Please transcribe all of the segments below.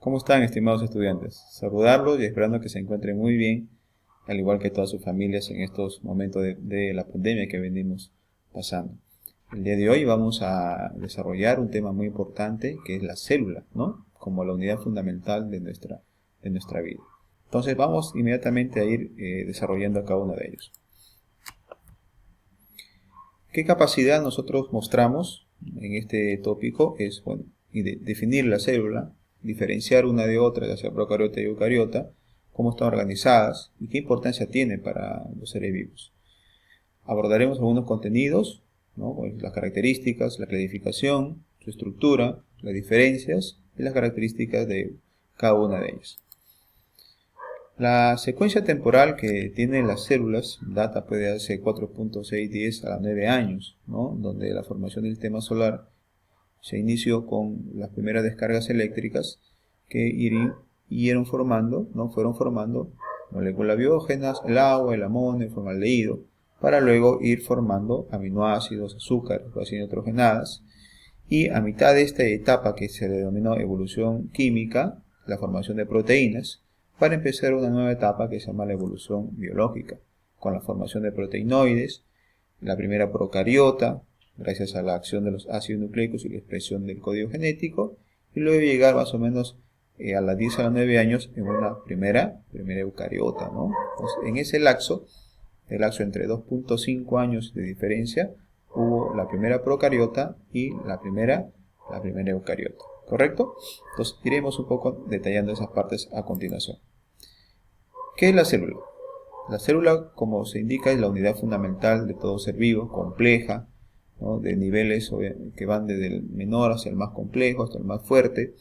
¿Cómo están, estimados estudiantes? Saludarlos y esperando que se encuentren muy bien, al igual que todas sus familias en estos momentos de la pandemia que venimos pasando. El día de hoy vamos a desarrollar un tema muy importante que es la célula, ¿no? Como la unidad fundamental de nuestra vida. Entonces vamos inmediatamente a ir desarrollando cada uno de ellos. ¿Qué capacidad nosotros mostramos en este tópico? Es, bueno, definir la célula, diferenciar una de otra, ya sea procariota y eucariota, cómo están organizadas y qué importancia tiene para los seres vivos. Abordaremos algunos contenidos, ¿no? Las características, la clasificación, su estructura, las diferencias y las características de cada una de ellas. La secuencia temporal que tienen las células data de hace 4.610 a 9 años, ¿no? Donde la formación del sistema solar se inició con las primeras descargas eléctricas que fueron formando moléculas biógenas, el agua, el amonio, el formaldehído, para luego ir formando aminoácidos, azúcares, base nitrogenadas, y a mitad de esta etapa que se denominó evolución química, la formación de proteínas, para empezar una nueva etapa que se llama la evolución biológica, con la formación de proteinoides, la primera procariota, gracias a la acción de los ácidos nucleicos y la expresión del código genético, y luego llegar más o menos a las 10 a los 9 años en una primera eucariota, ¿no? Entonces, en ese lapso, el lapso entre 2.5 años de diferencia, hubo la primera procariota y la primera eucariota, ¿correcto? Entonces iremos un poco detallando esas partes a continuación. ¿Qué es la célula? La célula, como se indica, es la unidad fundamental de todo ser vivo, compleja, ¿no? De niveles que van desde el menor hacia el más complejo, hasta el más fuerte,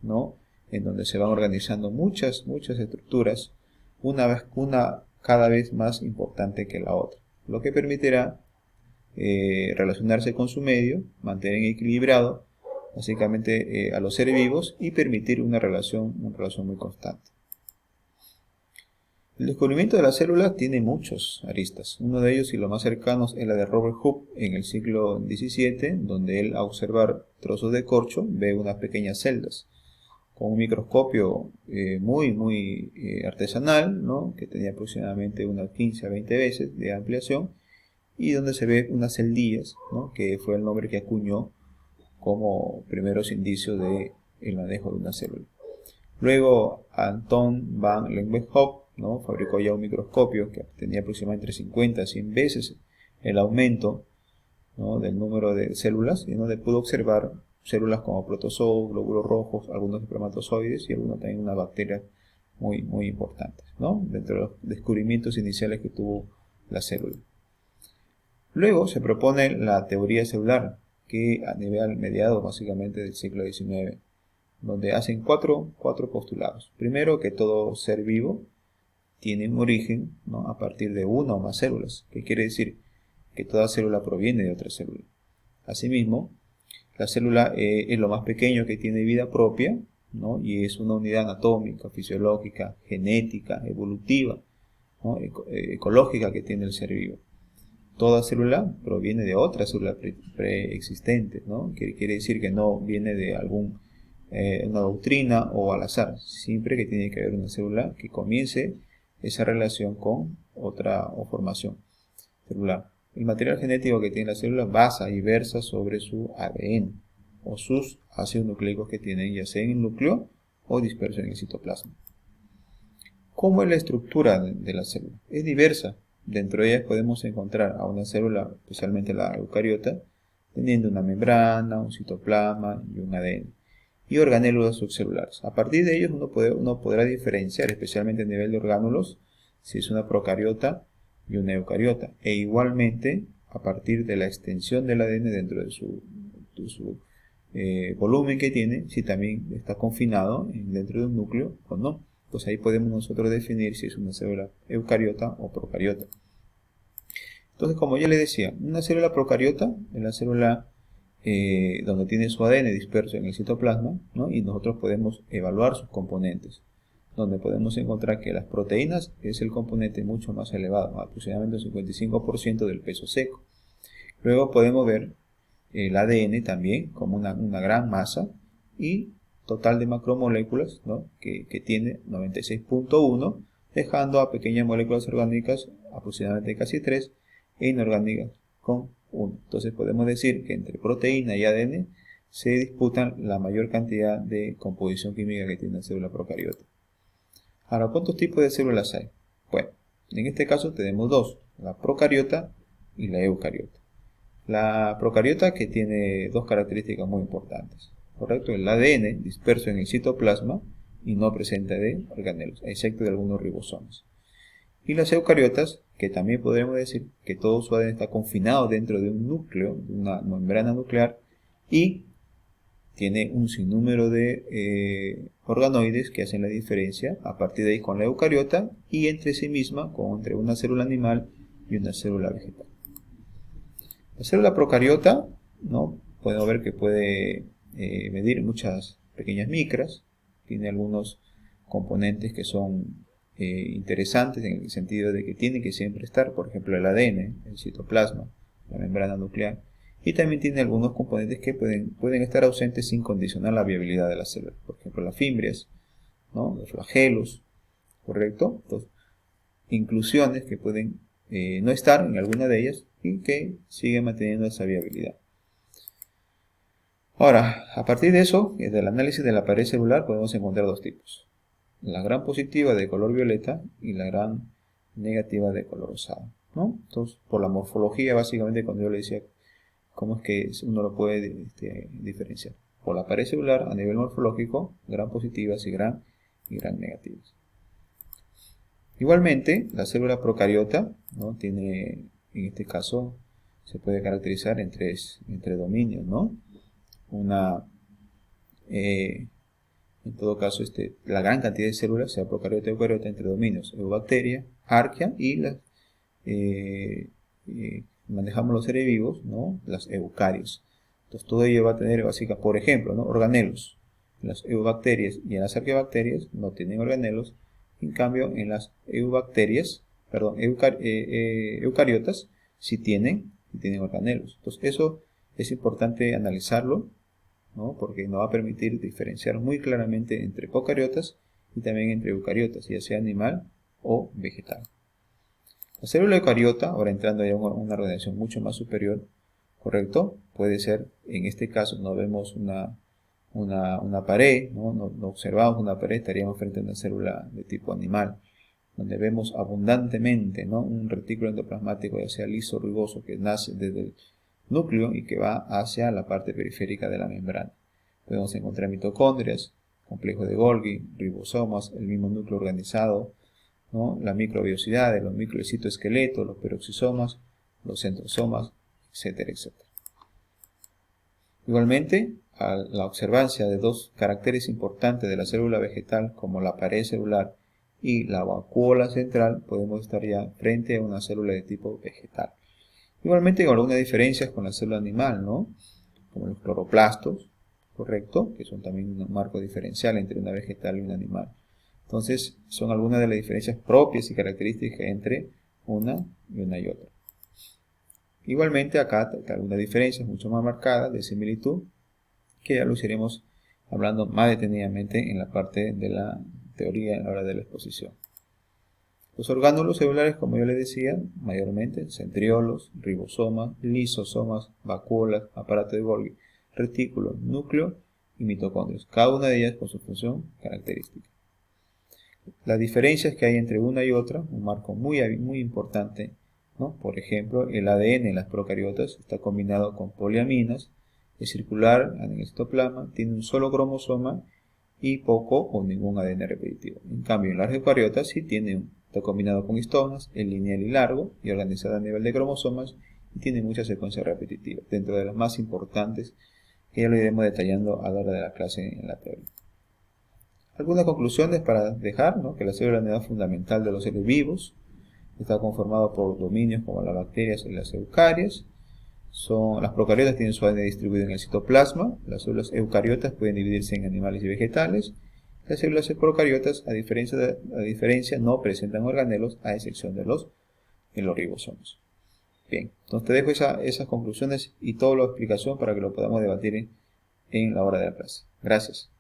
¿no? En donde se van organizando muchas estructuras, una cada vez más importante que la otra, lo que permitirá relacionarse con su medio, mantener equilibrado básicamente a los seres vivos y permitir una relación muy constante. El descubrimiento de las células tiene muchos aristas. Uno de ellos y los más cercanos es la de Robert Hooke en el siglo XVII, donde él, a observar trozos de corcho, ve unas pequeñas celdas con un microscopio muy artesanal, ¿no? Que tenía aproximadamente unas 15 a 20 veces de ampliación, y donde se ve unas celdillas, ¿no? Que fue el nombre que acuñó como primeros indicios del manejo de una célula. Luego Anton van Leeuwenhoek, ¿no? Fabricó ya un microscopio que tenía aproximadamente entre 50 a 100 veces el aumento, ¿no? Del número de células, y donde pudo observar células como protozoos, glóbulos rojos, algunos espermatozoides y algunos también unas bacterias muy importantes, ¿no? Dentro de los descubrimientos iniciales que tuvo la célula. Luego se propone la teoría celular, que a nivel mediado básicamente del siglo XIX, donde hacen cuatro postulados. Primero, que todo ser vivo tiene un origen, ¿no? A partir de una o más células, que quiere decir que toda célula proviene de otra célula. Asimismo, la célula es lo más pequeño que tiene vida propia, ¿no? Y es una unidad anatómica, fisiológica, genética, evolutiva, ¿no? Ecológica que tiene el ser vivo. Toda célula proviene de otra célula preexistente, ¿no? Quiere decir que no viene de una doctrina o al azar, siempre que tiene que haber una célula que comience esa relación con otra formación celular. El material genético que tiene la célula basa y versa sobre su ADN o sus ácidos nucleicos que tienen, ya sea en el núcleo o disperso en el citoplasma. ¿Cómo es la estructura de la célula? Es diversa. Dentro de ellas podemos encontrar a una célula, especialmente la eucariota, teniendo una membrana, un citoplasma y un ADN, y organélulas subcelulares. A partir de ellos uno podrá diferenciar, especialmente a nivel de orgánulos, si es una procariota y una eucariota, e igualmente a partir de la extensión del ADN dentro de su volumen que tiene, si también está confinado dentro de un núcleo o no. Pues ahí podemos nosotros definir si es una célula eucariota o procariota. Entonces, como ya les decía, una célula procariota es la célula donde tiene su ADN disperso en el citoplasma, ¿no? Y nosotros podemos evaluar sus componentes, donde podemos encontrar que las proteínas es el componente mucho más elevado, aproximadamente el 55% del peso seco. Luego podemos ver el ADN también como una gran masa, y total de macromoléculas, ¿no? que tiene 96.1, dejando a pequeñas moléculas orgánicas aproximadamente casi 3 e inorgánicas con 1. Entonces podemos decir que entre proteína y ADN se disputan la mayor cantidad de composición química que tiene la célula procariota. Ahora, ¿cuántos tipos de células hay? Bueno, en este caso tenemos dos, la procariota y la eucariota. La procariota, que tiene dos características muy importantes, ¿correcto? El ADN disperso en el citoplasma y no presenta de organelos, excepto de algunos ribosomas. Y las eucariotas, que también podremos decir que todo su ADN está confinado dentro de un núcleo, de una membrana nuclear, y tiene un sinnúmero de organoides que hacen la diferencia a partir de ahí con la eucariota y entre sí misma, entre una célula animal y una célula vegetal. La célula procariota, ¿no? Podemos ver que puede medir muchas pequeñas micras, tiene algunos componentes que son interesantes en el sentido de que tiene que siempre estar, por ejemplo el ADN, el citoplasma, la membrana nuclear, y también tiene algunos componentes que pueden estar ausentes sin condicionar la viabilidad de la célula, por ejemplo las fimbrias, ¿no? Los flagelos, ¿correcto? Entonces, inclusiones que pueden no estar en alguna de ellas y que siguen manteniendo esa viabilidad. Ahora, a partir de eso, del análisis de la pared celular podemos encontrar dos tipos: la gran positiva de color violeta y la gran negativa de color rosado, ¿no? Entonces, por la morfología, básicamente, cuando yo le decía cómo es que uno lo puede diferenciar, por la pared celular a nivel morfológico, gran positivas y gran negativas. Igualmente, la célula procariota, ¿no? Tiene, en este caso, se puede caracterizar en tres dominios, ¿no? En todo caso, la gran cantidad de células, sea procariota o eucariota, entre dominios eubacteria, arquea y manejamos los seres vivos, ¿no? Las eucarios. Entonces todo ello va a tener básicamente, por ejemplo, ¿no? Organelos. En las eubacterias y en las arqueobacterias no tienen organelos. En cambio, en las eucariotas sí tienen organelos. Entonces eso es importante analizarlo, ¿no? Porque nos va a permitir diferenciar muy claramente entre procariotas y también entre eucariotas, ya sea animal o vegetal. La célula eucariota, ahora entrando ya a una organización mucho más superior, ¿correcto? Puede ser, en este caso, no vemos una pared, ¿no? No observamos una pared, estaríamos frente a una célula de tipo animal, donde vemos abundantemente, ¿no? Un retículo endoplasmático, ya sea liso o rugoso, que nace desde el núcleo y que va hacia la parte periférica de la membrana. Podemos encontrar mitocondrias, complejo de Golgi, ribosomas, el mismo núcleo organizado, ¿no? La microbiosidad, los microcitoesqueletos, los peroxisomas, los centrosomas, etcétera, etcétera. Igualmente, a la observancia de dos caracteres importantes de la célula vegetal, como la pared celular y la vacuola central, podemos estar ya frente a una célula de tipo vegetal. Igualmente, con algunas diferencias con la célula animal, ¿no? Como los cloroplastos, ¿correcto? Que son también un marco diferencial entre una vegetal y un animal. Entonces, son algunas de las diferencias propias y características entre una y otra. Igualmente, acá hay algunas diferencias mucho más marcadas de similitud, que ya lo iremos hablando más detenidamente en la parte de la teoría a la hora de la exposición. Los orgánulos celulares, como yo les decía, mayormente centriolos, ribosomas, lisosomas, vacuolas, aparato de Golgi, retículo, núcleo y mitocondrios, cada una de ellas con su función característica. Las diferencias que hay entre una y otra, un marco muy importante, ¿no? Por ejemplo, el ADN en las procariotas está combinado con poliaminas, es circular en el citoplasma, tiene un solo cromosoma y poco o ningún ADN repetitivo. En cambio, en las eucariotas sí está combinado con histonas, es lineal y largo y organizado a nivel de cromosomas y tiene muchas secuencias repetitivas, dentro de las más importantes que ya lo iremos detallando a la hora de la clase en la teoría. Algunas conclusiones para dejar, ¿no? Que la célula es la unidad fundamental de los seres vivos, está conformado por dominios como las bacterias y las eucarias. Las procariotas tienen su ADN distribuido en el citoplasma, las células eucariotas pueden dividirse en animales y vegetales, las células procariotas a diferencia no presentan organelos a excepción de los ribosomas. Bien, entonces te dejo esas conclusiones y toda la explicación para que lo podamos debatir en la hora de la clase. Gracias.